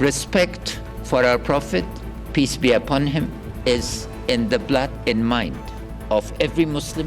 Respect for our Prophet, peace be upon him, is in the blood and mind of every Muslim.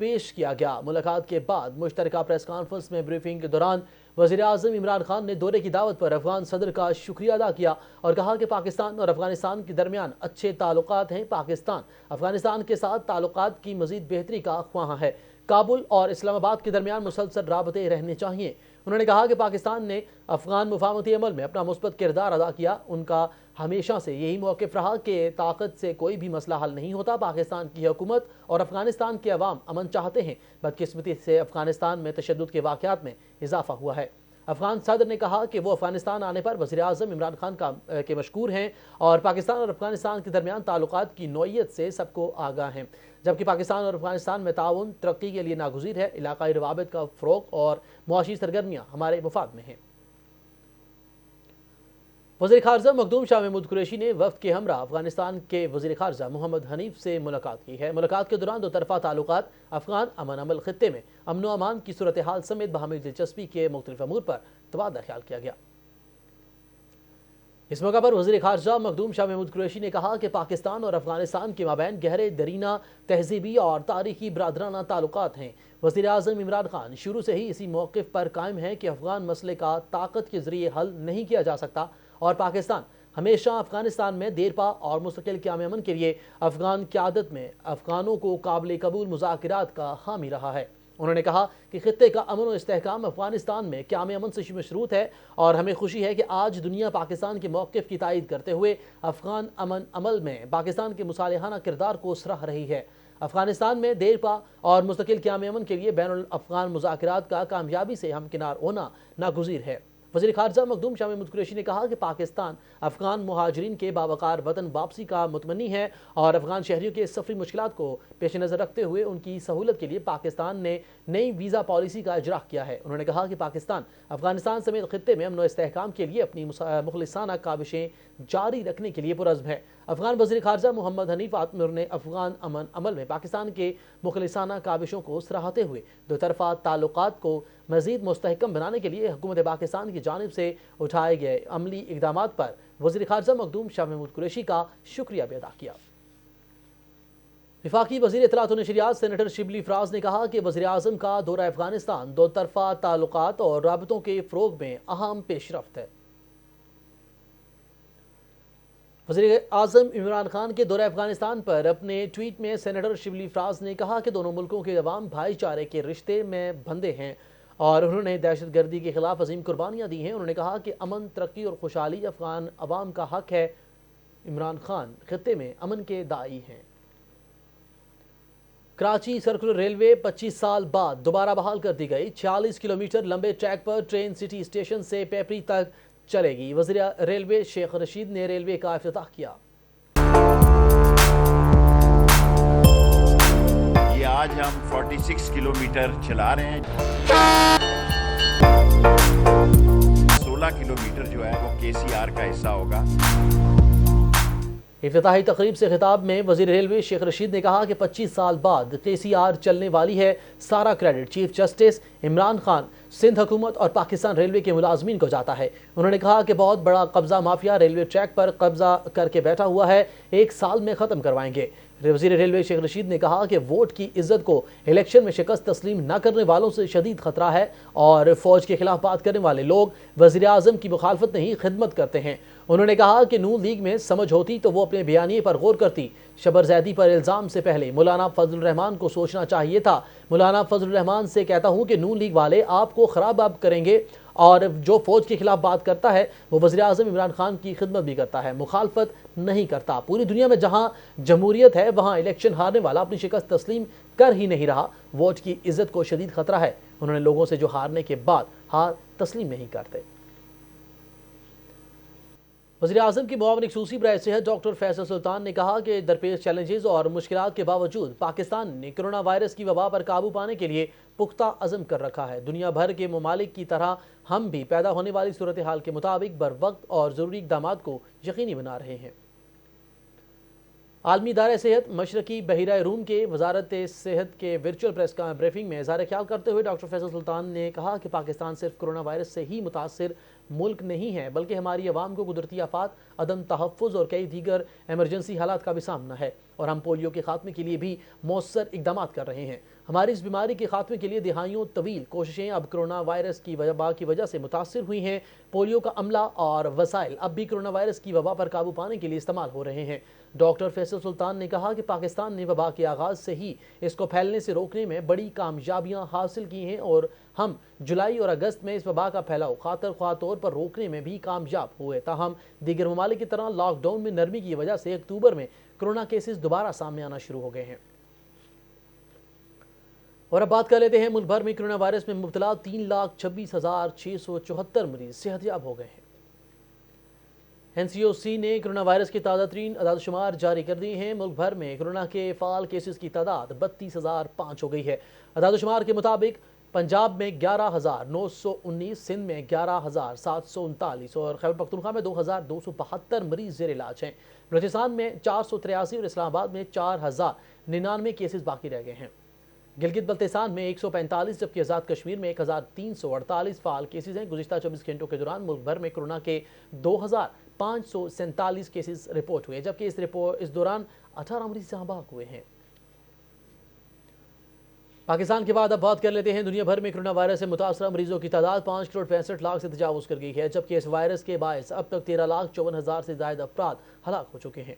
پیش کیا گیا۔ ملاقات کے بعد مشترکہ پریس کانفرنس میں بریفنگ کے دوران وزیر اعظم عمران خان نے دورے کی دعوت پر افغان صدر کا شکریہ ادا کیا اور کہا کہ پاکستان اور افغانستان کے درمیان اچھے تعلقات ہیں۔ پاکستان افغانستان کے ساتھ تعلقات کی مزید بہتری کا خواہاں ہے۔ کابل اور اسلام آباد کے درمیان مسلسل رابطے رہنے چاہیے۔ انہوں نے کہا کہ پاکستان نے افغان مفاہمتی عمل میں اپنا مثبت کردار ادا کیا۔ ان کا ہمیشہ سے یہی موقف رہا کہ طاقت سے کوئی بھی مسئلہ حل نہیں ہوتا۔ پاکستان کی حکومت اور افغانستان کے عوام امن چاہتے ہیں۔ بدقسمتی سے افغانستان میں تشدد کے واقعات میں اضافہ ہوا ہے۔ افغان صدر نے کہا کہ وہ افغانستان آنے پر وزیر اعظم عمران خان کے مشکور ہیں اور پاکستان اور افغانستان کے درمیان تعلقات کی نوعیت سے سب کو آگاہ ہیں، جبکہ پاکستان اور افغانستان میں تعاون ترقی کے لیے ناگزیر ہے۔ علاقائی روابط کا فروغ اور معاشی سرگرمیاں ہمارے مفاد میں ہیں۔ وزیر خارجہ مخدوم شاہ محمود قریشی نے وفد کے ہمراہ افغانستان کے وزیر خارجہ محمد حنیف سے ملاقات کی ہے۔ ملاقات کے دوران دو طرفہ تعلقات، افغان امن عمل، خطے میں امن و امان کی صورتحال سمیت باہمی دلچسپی کے مختلف امور پر تبادلہ خیال کیا گیا۔ اس موقع پر وزیر خارجہ مخدوم شاہ محمود قریشی نے کہا کہ پاکستان اور افغانستان کے مابین گہرے درینہ تہذیبی اور تاریخی برادرانہ تعلقات ہیں۔ وزیر اعظم عمران خان شروع سے ہی اسی موقف پر قائم ہیں کہ افغان مسئلے کا طاقت کے ذریعے حل نہیں کیا جا سکتا اور پاکستان ہمیشہ افغانستان میں دیرپا اور مستقل قیام امن کے لیے افغان قیادت میں افغانوں کو قابل قبول مذاکرات کا حامی رہا ہے۔ انہوں نے کہا کہ خطے کا امن و استحکام افغانستان میں قیام امن سے مشروط ہے اور ہمیں خوشی ہے کہ آج دنیا پاکستان کے موقف کی تائید کرتے ہوئے افغان امن عمل میں پاکستان کے مصالحانہ کردار کو سراہ رہی ہے۔ افغانستان میں دیرپا اور مستقل قیام امن کے لیے بین الافغان مذاکرات کا کامیابی سے ہمکنار ہونا ناگزیر ہے۔ وزیر خارجہ مخدوم شاہ محمود قریشی نے کہا کہ پاکستان افغان مہاجرین کے باوقار وطن واپسی کا متمنی ہے اور افغان شہریوں کے سفری مشکلات کو پیش نظر رکھتے ہوئے ان کی سہولت کے لیے پاکستان نے نئی ویزا پالیسی کا اجرا کیا ہے۔ انہوں نے کہا کہ پاکستان افغانستان سمیت خطے میں امن و استحکام کے لیے اپنی مخلصانہ کاوشیں جاری رکھنے کے لیے پرعزم ہے۔ افغان وزیر خارجہ محمد حنیف آتمر نے افغان امن عمل میں پاکستان کے مخلصانہ کاوشوں کو سراہتے ہوئے دو طرفہ تعلقات کو مزید مستحکم بنانے کے لیے حکومت پاکستان کی جانب سے اٹھائے گئے عملی اقدامات پر وزیر خارجہ مخدوم شاہ محمود قریشی کا شکریہ بھی ادا کیا۔ وفاقی وزیر اطلاعات و نشریات سینیٹر شبلی فراز نے کہا کہ وزیر اعظم کا دورہ افغانستان دو طرفہ تعلقات اور رابطوں کے فروغ میں اہم پیش رفت ہے۔ وزیر اعظم عمران خان کے دورہ افغانستان پر اپنے ٹویٹ میں سینیٹر شبلی فراز نے کہا کہ دونوں ملکوں کے عوام بھائی چارے کے رشتے میں بندھے ہیں اور انہوں نے دہشت گردی کے خلاف عظیم قربانیاں دی ہیں۔ انہوں نے کہا کہ امن، ترقی اور خوشحالی افغان عوام کا حق ہے۔ عمران خان خطے میں امن کے داعی ہیں۔ کراچی سرکولر ریلوے 25 سال بعد دوبارہ بحال کر دی گئی۔ 46 کلومیٹر لمبے ٹریک پر ٹرین سٹی اسٹیشن سے پیپری تک چلے گی۔ وزیر ریلوے شیخ رشید نے ریلوے کا افتتاح کیا۔ یہ آج ہم 46 کلومیٹر چلا رہے ہیں۔ 16 کلومیٹر جو ہے وہ KCR کا حصہ ہوگا۔ افتتاحی تقریب سے خطاب میں وزیر ریلوے شیخ رشید نے کہا کہ 25 سال بعد KCR چلنے والی ہے۔ سارا credit chief justice Imran Khan, Sindh حکومت اور پاکستان ریلوے کے ملازمین کو جاتا ہے۔ انہوں نے کہا کہ بہت بڑا قبضہ مافیا ریلوے ٹریک پر قبضہ کر کے بیٹھا ہوا ہے، 1 سال میں ختم کروائیں گے۔ وزیر ریلوے شیخ رشید نے کہا کہ ووٹ کی عزت کو الیکشن میں شکست تسلیم نہ کرنے والوں سے شدید خطرہ ہے اور فوج کے خلاف بات کرنے والے لوگ وزیر اعظم کی مخالفت نہیں خدمت کرتے ہیں۔ انہوں نے کہا کہ نون لیگ میں سمجھ ہوتی تو وہ اپنے بیانیے پر غور کرتی۔ شبر زیدی پر الزام سے پہلے مولانا فضل الرحمان کو سوچنا چاہیے تھا۔ مولانا فضل الرحمان سے کہتا ہوں کہ نون لیگ والے آپ کو خراب کریں گے اور جو فوج کے خلاف بات کرتا ہے وہ وزیر اعظم عمران خان کی خدمت بھی کرتا ہے، مخالفت نہیں کرتا۔ پوری دنیا میں جہاں جمہوریت ہے وہاں الیکشن ہارنے والا اپنی شکست تسلیم کر ہی نہیں رہا۔ ووٹ کی عزت کو شدید خطرہ ہے۔ انہوں نے لوگوں سے جو ہارنے کے بعد ہار تسلیم نہیں کرتے۔ وزیر اعظم کی معاون خصوصی برائے صحت ڈاکٹر فیصل سلطان نے کہا کہ درپیش چیلنجز اور مشکلات کے باوجود پاکستان نے کرونا وائرس کی وبا پر قابو پانے کے لیے پختہ عزم کر رکھا ہے۔ دنیا بھر کے ممالک کی طرح ہم بھی پیدا ہونے والی صورتحال کے مطابق بر وقت اور ضروری اقدامات کو یقینی بنا رہے ہیں۔ عالمی ادارہ صحت مشرقی بحیرہ روم کے وزارت صحت کے ورچوئل پریس بریفنگ میں اظہار خیال کرتے ہوئے ڈاکٹر فیصل سلطان نے کہا کہ پاکستان صرف کرونا وائرس سے ہی متاثر ملک نہیں ہے بلکہ ہماری عوام کو قدرتی آفات، عدم تحفظ اور کئی دیگر ایمرجنسی حالات کا بھی سامنا ہے، اور ہم پولیو کے خاتمے کے لیے بھی مؤثر اقدامات کر رہے ہیں۔ ہماری اس بیماری کے خاتمے کے لیے دہائیوں طویل کوششیں اب کرونا وائرس کی وبا کی وجہ سے متاثر ہوئی ہیں۔ پولیو کا عملہ اور وسائل اب بھی کرونا وائرس کی وبا پر قابو پانے کے لیے استعمال ہو رہے ہیں۔ ڈاکٹر فیصل سلطان نے کہا کہ پاکستان نے وبا کے آغاز سے ہی اس کو پھیلنے سے روکنے میں بڑی کامیابیاں حاصل کی ہیں، اور ہم جولائی اور اگست میں اس وبا کا پھیلاؤ خاطر خواہ طور پر روکنے میں بھی کامیاب ہوئے۔ تاہم دیگر ممالک کی طرح لاک ڈاؤن میں نرمی کی وجہ سے اکتوبر میں کرونا کیسز دوبارہ سامنے آنا شروع ہو گئے ہیں۔ اور اب بات کر لیتے ہیں ملک بھر میں کرونا وائرس میں مبتلا 3,26,674 مریض صحت یاب ہو گئے ہیں۔ NCOC نے کرونا وائرس کی تازہ ترین اعداد و شمار جاری کر دی ہیں۔ ملک بھر میں کرونا کے فعال کیسز کی تعداد 32,005 ہو گئی ہے۔ اعداد و شمار کے مطابق پنجاب میں 11,919، سندھ میں 11,739 اور خیبر پختونخوا میں 2,272 مریض زیر علاج ہیں۔ بلوچستان میں 483 اور اسلام آباد میں 4,099 کیسز باقی رہ گئے ہیں۔ گلگت بلتستان میں 145 جبکہ آزاد کشمیر میں 1,348 فعال کیسز ہیں۔ گزشتہ 24 گھنٹوں کے دوران ملک بھر میں کرونا کے 2,547 کیسز رپورٹ ہوئے، جبکہ اس دوران 18 مریض جاں بحق ہوئے ہیں۔ پاکستان کے بعد اب بات کر لیتے ہیں دنیا بھر میں کرونا وائرس سے متاثرہ مریضوں کی تعداد 5,65,00,000 سے تجاوز کر گئی ہے، جبکہ اس وائرس کے باعث اب تک 13,54,000 سے زائد افراد ہلاک ہو چکے ہیں۔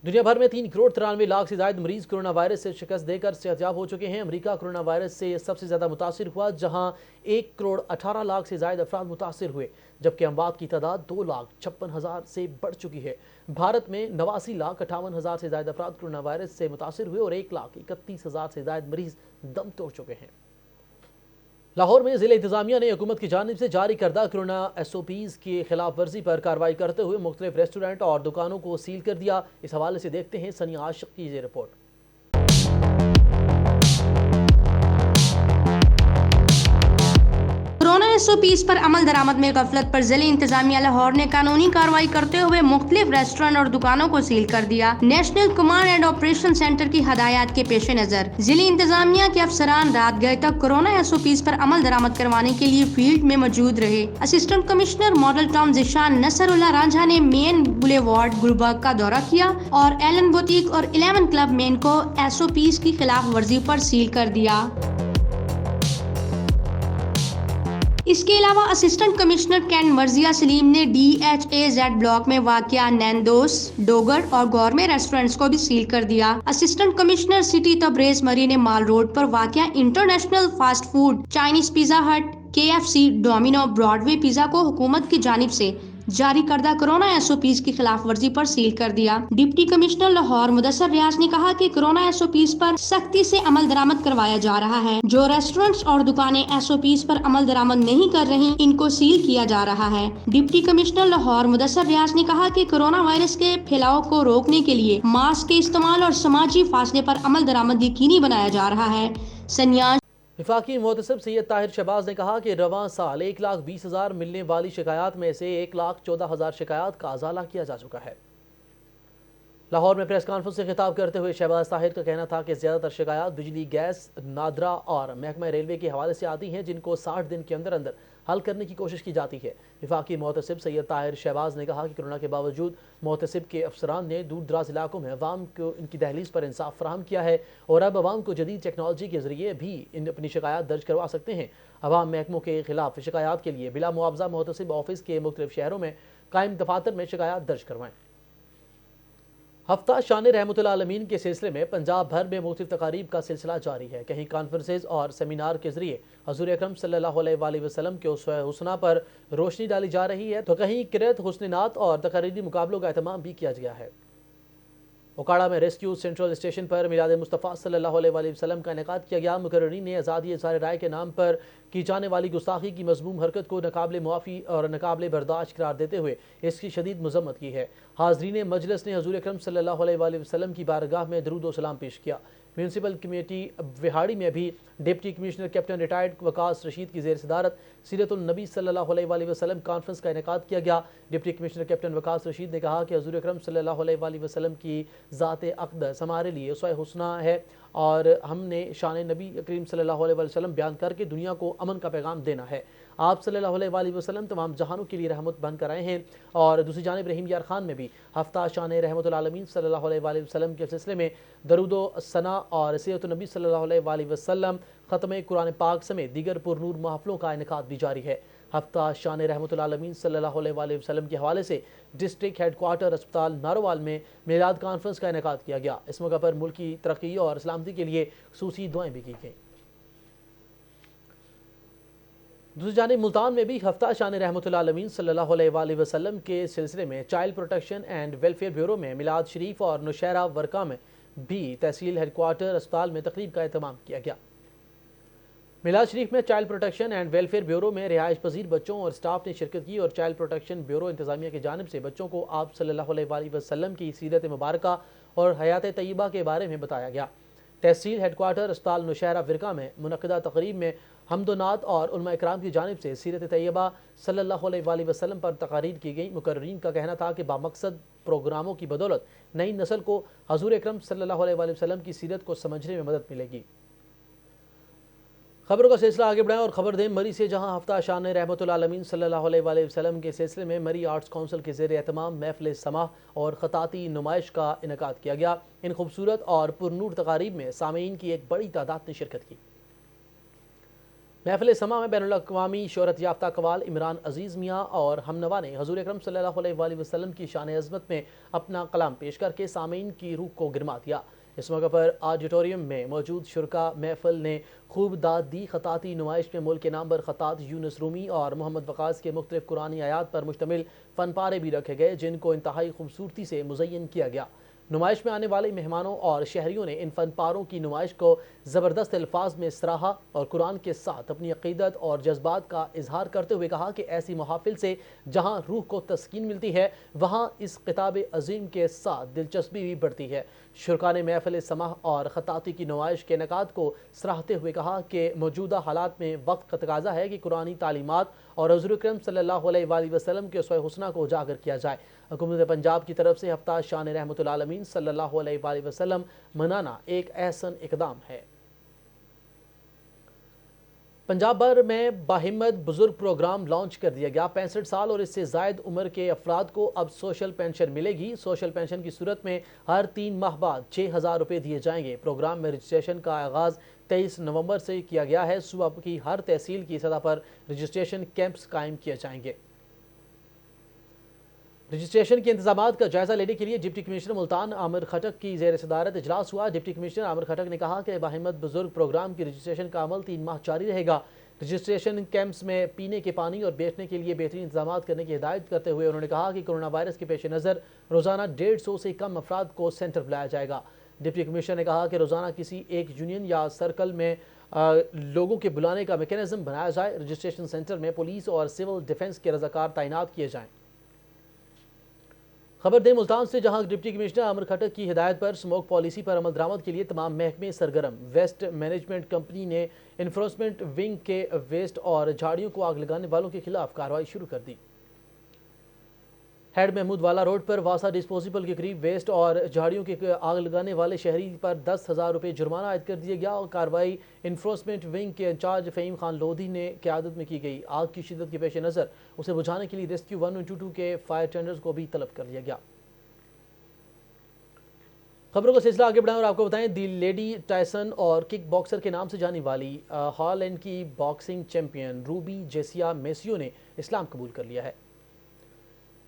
دنیا بھر میں 3,93,00,000 سے زائد مریض کرونا وائرس سے شکست دے کر صحت یاب ہو چکے ہیں۔ امریکہ کرونا وائرس سے سب سے زیادہ متاثر ہوا، جہاں 1,18,00,000 سے زائد افراد متاثر ہوئے، جبکہ اموات کی تعداد 2,56,000 سے بڑھ چکی ہے۔ بھارت میں 89,58,000 سے زائد افراد کرونا وائرس سے متاثر ہوئے اور 1,31,000 سے زائد مریض دم توڑ چکے ہیں۔ لاہور میں ضلع انتظامیہ نے حکومت کی جانب سے جاری کردہ کرونا SOPs کی خلاف ورزی پر کارروائی کرتے ہوئے مختلف ریسٹورنٹ اور دکانوں کو سیل کر دیا۔ اس حوالے سے دیکھتے ہیں سنی عاشق کی یہ رپورٹ۔ کورونا SOPs پر عمل درآمد میں غفلت پر ضلع انتظامیہ لاہور نے قانونی کارروائی کرتے ہوئے مختلف ریسٹورنٹ اور دکانوں کو سیل کر دیا۔ National command and operation centre کی ہدایات کے پیش نظر ضلع انتظامیہ کے افسران رات گئے تک کورونا SOPs پر عمل درآمد کروانے کے لیے فیلڈ میں موجود رہے۔ Assistant commissioner Model Town Zeeshan Nasrullah Ranjha نے مین بولیوارڈ گلبرگ کا دورہ کیا اور ایلن بوتیک اور 11 کلب مین کو SOPs کی خلاف ورزی پر سیل کر دیا۔ اس کے علاوہ اسسٹنٹ کمشنر کینٹ مرضیہ سلیم نے DHAZ بلاک میں واقع نینڈوس، ڈوگر اور گورمے ریسٹورنٹس کو بھی سیل کر دیا۔ Assistant commissioner city Tabrez Marri نے مال روڈ پر واقع international fast food Chinese Pizza Hut, KFC، Domino, Broadway Pizza کو حکومت کی جانب سے جاری کردہ کورونا SOPs کی خلاف ورزی پر سیل کر دیا۔ ڈپٹی کمشنر لاہور مدثر ریاض نے کہا کہ کورونا SOPs پر سختی سے عمل درآمد کروایا جا رہا ہے۔ جو ریسٹورنٹس اور دکانیں SOPs پر عمل درآمد نہیں کر رہی ان کو سیل کیا جا رہا ہے۔ ڈپٹی کمشنر لاہور مدثر ریاض نے کہا کہ کورونا وائرس کے پھیلاؤ کو روکنے کے لیے ماسک کے استعمال اور سماجی فاصلے پر عمل درآمد یقینی بنایا جا رہا ہے۔ سنیاج وفاقی محتسب سید طاہر شہباز نے کہا کہ رواں سال 1,20,000 ملنے والی شکایات میں سے 1,14,000 شکایات کا ازالہ کیا جا چکا ہے۔ لاہور میں پریس کانفرنس سے خطاب کرتے ہوئے شہباز طاہر کا کہنا تھا کہ زیادہ تر شکایات بجلی، گیس، نادرا اور محکمہ ریلوے کے حوالے سے آتی ہیں، جن کو 60 دن کے اندر اندر حل کرنے کی کوشش کی جاتی ہے۔ وفاقی محتسب سید طاہر شہباز نے کہا کہ کورونا کے باوجود محتسب کے افسران نے دور دراز علاقوں میں عوام کو ان کی دہلیز پر انصاف فراہم کیا ہے اور اب عوام کو جدید ٹیکنالوجی کے ذریعے بھی اپنی شکایات درج کروا سکتے ہیں۔ عوام محکموں کے خلاف شکایات کے لیے بلا معاوضہ محتسب آفس کے مختلف شہروں میں قائم دفاتر میں شکایات درج کروائیں۔ ہفتہ شان رحمت العالمین کے سلسلے میں پنجاب بھر میں مختلف تقاریب کا سلسلہ جاری ہے۔ کہیں کانفرنسز اور سیمینار کے ذریعے حضور اکرم صلی اللہ علیہ وآلہ وسلم کے اسوہ حسنہ پر روشنی ڈالی جا رہی ہے، تو کہیں قرأت حسن نعت اور تقریری مقابلوں کا اہتمام بھی کیا گیا ہے۔ اوکاڑا میں ریسکیو سینٹرل اسٹیشن پر میلاد مصطفیٰ صلی اللہ علیہ وآلہ وسلم کا انعقاد کیا گیا۔ مقررین نے آزادی اظہار رائے کے نام پر کی جانے والی گستاخی کی مذموم حرکت کو ناقابل معافی اور ناقابل برداشت قرار دیتے ہوئے اس کی شدید مذمت کی ہے۔ حاضرین مجلس نے حضور اکرم صلی اللہ علیہ وآلہ وسلم کی بارگاہ میں درود و سلام پیش کیا۔ میونسپل کمیٹی وہاڑی میں بھی ڈپٹی کمشنر کیپٹن ریٹائرڈ وقاص رشید کی زیر صدارت سیرت النبی صلی اللہ علیہ وآلہ وسلم کانفرنس کا انعقاد کیا گیا۔ ڈپٹی کمشنر کیپٹن وقاص رشید نے کہا کہ حضور اکرم صلی اللہ علیہ وآلہ وسلم کی ذات اقدس ہمارے لیے اسوہ حسنہ ہے اور ہم نے شان نبی کریم صلی اللہ علیہ وسلم بیان کر کے دنیا کو امن کا پیغام دینا ہے۔ آپ صلی اللہ علیہ وآلہ وسلم تمام جہانوں کے لیے رحمت بن کر آئے ہیں۔ اور دوسری جانب رحیم یار خان میں بھی ہفتہ شان رحمت العالمین صلی اللہ علیہ وآلہ وسلم کے سلسلے میں درود و ثنا اور سیرت النبی صلی اللہ علیہ وآلہ وسلم، ختم قرآن پاک سمیت دیگر پرنور محفلوں کا انعقاد بھی جاری ہے۔ ہفتہ شان رحمت العالمین صلی اللہ علیہ وآلہ وسلم کے حوالے سے ڈسٹرکٹ ہیڈ کوارٹر اسپتال ناروال میں میلاد کانفرنس کا انعقاد کیا گیا۔ اس موقع پر ملک کی ترقی اور سلامتی کے لیے خصوصی دعائیں بھی کی گئیں۔ دوسری جانب ملتان میں بھی ہفتہ شان رحمت العالمین صلی اللہ علیہ وآلہ وسلم کے سلسلے میں child protection and welfare bureau میں میلاد شریف اور نوشہرہ ورکا میں بھی تحصیل ہیڈ کوارٹر اسپتال میں تقریب کا اہتمام کیا گیا۔ میلاد شریف میں child protection and welfare bureau میں رہائش پذیر بچوں اور سٹاف نے شرکت کی اور چائلڈ پروٹیکشن بیورو انتظامیہ کی جانب سے بچوں کو آپ صلی اللہ علیہ وآلہ وسلم کی سیرت مبارکہ اور حیات طیبہ کے بارے میں بتایا گیا۔ تحصیل ہیڈ کوارٹر اسپتال نوشہرہ ورکا میں منعقدہ تقریب میں حمد و نعت اور علماء اکرام کی جانب سے سیرت طیبہ صلی اللہ علیہ وآلہ وسلم پر تقاریر کی گئی۔ مقررین کا کہنا تھا کہ بامقصد پروگراموں کی بدولت نئی نسل کو حضور اکرم صلی اللہ علیہ وآلہ وسلم کی سیرت کو سمجھنے میں مدد ملے گی۔ خبروں کا سلسلہ آگے بڑھائیں اور خبر دیں مری سے، جہاں ہفتہ شان رحمت العالمین صلی اللہ علیہ وآلہ وسلم کے سلسلے میں مری آرٹس کونسل کے زیر اہتمام محفل سماح اور خطاطی نمائش کا انعقاد کیا گیا۔ ان خوبصورت اور پرنور تقاریب میں سامعین کی ایک بڑی تعداد نے شرکت کی۔ محفل سماح میں بین الاقوامی شہرت یافتہ قوال عمران عزیز میاں اور ہمنوا نے حضور اکرم صلی اللہ علیہ وآلہ وسلم کی شان عظمت میں اپنا کلام پیش کر کے سامعین کی روح کو گرما دیا۔ اس موقع پر آڈیٹوریم میں موجود شرکا محفل نے خوب داد دی۔ خطاطی نمائش میں ملک کے نامور خطاط یونس رومی اور محمد وقاص کے مختلف قرآنی آیات پر مشتمل فن پارے بھی رکھے گئے، جن کو انتہائی خوبصورتی سے مزین کیا گیا۔ نمائش میں آنے والے مہمانوں اور شہریوں نے ان فن پاروں کی نمائش کو زبردست الفاظ میں سراہا اور قرآن کے ساتھ اپنی عقیدت اور جذبات کا اظہار کرتے ہوئے کہا کہ ایسی محافل سے جہاں روح کو تسکین ملتی ہے، وہاں اس خطاب عظیم کے ساتھ دلچسپی بھی بڑھتی ہے۔ شرکا نے محفل سماح اور خطاطی کی نمائش کے انعقاد کو سراہتے ہوئے کہا کہ موجودہ حالات میں وقت کا تقاضا ہے کہ قرآنی تعلیمات اور حضور اکرم صلی اللہ علیہ وآلہ وسلم کے اسوہ حسنہ کو اجاگر کیا جائے۔ حکومت پنجاب کی طرف سے ہفتہ شان رحمت العالمین صلی اللہ علیہ وآلہ وسلم منانا ایک احسن اقدام ہے۔ پنجاب بھر میں باہمت بزرگ پروگرام لانچ کر دیا گیا۔ 65 سال اور اس سے زائد عمر کے افراد کو اب سوشل پینشن ملے گی۔ سوشل پینشن کی صورت میں ہر 3 ماہ بعد 6,000 روپے دیے جائیں گے۔ پروگرام میں رجسٹریشن کا آغاز 23 نومبر سے کیا گیا ہے۔ صوبہ کی ہر تحصیل کی سطح پر رجسٹریشن کیمپس قائم کیے جائیں گے۔ رجسٹریشن کے انتظامات کا جائزہ لینے کے لیے ڈپٹی کمشنر ملتان عامر خٹک کی زیر صدارت اجلاس ہوا۔ ڈپٹی کمشنر عامر خٹک نے کہا کہ باہمت بزرگ پروگرام کی رجسٹریشن کا عمل 3 ماہ جاری رہے گا۔ رجسٹریشن کیمپس میں پینے کے پانی اور بیٹھنے کے لیے بہترین انتظامات کرنے کی ہدایت کرتے ہوئے انہوں نے کہا کہ کورونا وائرس کے پیش نظر روزانہ 150 سے کم افراد کو سینٹر بلایا جائے گا۔ ڈپٹی کمشنر نے کہا کہ روزانہ کسی ایک یونین یا سرکل میں لوگوں کے بلانے کا میکینزم بنایا جائے۔ رجسٹریشن سینٹر میں پولیس اور سول ڈیفنس کے رضاکار تعینات کیے جائیں۔ خبر دیں ملتان سے، جہاں ڈپٹی کمشنر عامر خٹک کی ہدایت پر اسموک پالیسی پر عمل درآمد کے لیے تمام محکمے سرگرم۔ ویسٹ مینجمنٹ کمپنی نے انفورسمنٹ ونگ کے ویسٹ اور جھاڑیوں کو آگ لگانے والوں کے خلاف کارروائی شروع کر دی۔ ہیڈ محمود والا روڈ پر واسا ڈسپوزیبل کے قریب ویسٹ اور جھاڑیوں کے آگ لگانے والے شہری پر 10,000 روپے جرمانہ عائد کر دیا گیا۔ اور کارروائی انفورسمنٹ ونگ کے انچارج فہیم خان لودھی نے قیادت میں کی گئی۔ آگ کی شدت کے پیش نظر اسے بجھانے کے لیے ریسکیو 122 کے فائر ٹینڈرز کو بھی طلب کر لیا گیا۔ خبروں کا سلسلہ آگے بڑھائیں اور آپ کو بتائیں دی لیڈی ٹائسن اور کک باکسر کے نام سے جانی والی ہالینڈ کی باکسنگ چیمپئن روبی جیسیا میسیو نے اسلام قبول کر لیا ہے۔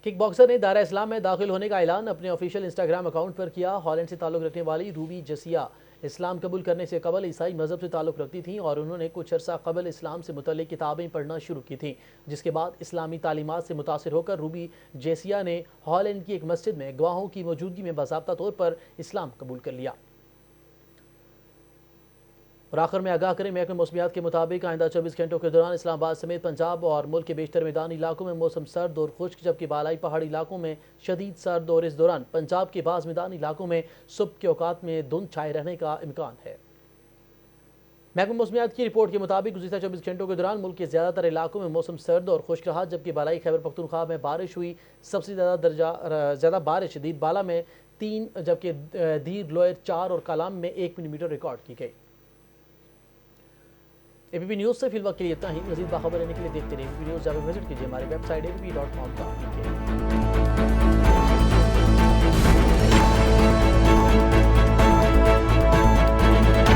کک باکسر نے دائرہ اسلام میں داخل ہونے کا اعلان اپنے آفیشیل انسٹاگرام اکاؤنٹ پر کیا۔ ہالینڈ سے تعلق رکھنے والی روبی جیسیا اسلام قبول کرنے سے قبل عیسائی مذہب سے تعلق رکھتی تھیں اور انہوں نے کچھ عرصہ قبل اسلام سے متعلق کتابیں پڑھنا شروع کی تھیں، جس کے بعد اسلامی تعلیمات سے متاثر ہو کر روبی جیسیا نے ہالینڈ کی ایک مسجد میں گواہوں کی موجودگی میں باضابطہ طور پر اسلام قبول کر لیا۔ اور آخر میں آگاہ کریں، محکمہ موسمیات کے مطابق آئندہ 24 گھنٹوں کے دوران اسلام آباد سمیت پنجاب اور ملک کے بیشتر میدانی علاقوں میں موسم سرد اور خشک، جبکہ بالائی پہاڑی علاقوں میں شدید سرد اور اس دوران پنجاب کے بعض میدانی علاقوں میں صبح کے اوقات میں دھند چھائے رہنے کا امکان ہے۔ محکمہ موسمیات کی رپورٹ کے مطابق گزشتہ 24 گھنٹوں کے دوران ملک کے زیادہ تر علاقوں میں موسم سرد اور خشک رہا، جبکہ بالائی خیبر پختونخوا میں بارش ہوئی۔ سب سے زیادہ بارش دیر بالا میں 3، جبکہ دیر لوئر 4 اور کالام میں 1 ملی میٹر ریکارڈ کی گئی۔ APP نیوز سے فی الوقت کے لیے اتنا ہی. مزید باخبر رہنے کے لیے دیکھتے رہیے APP نیوز. جب وزٹ کیجیے ہمارے ویب سائٹ APP.com.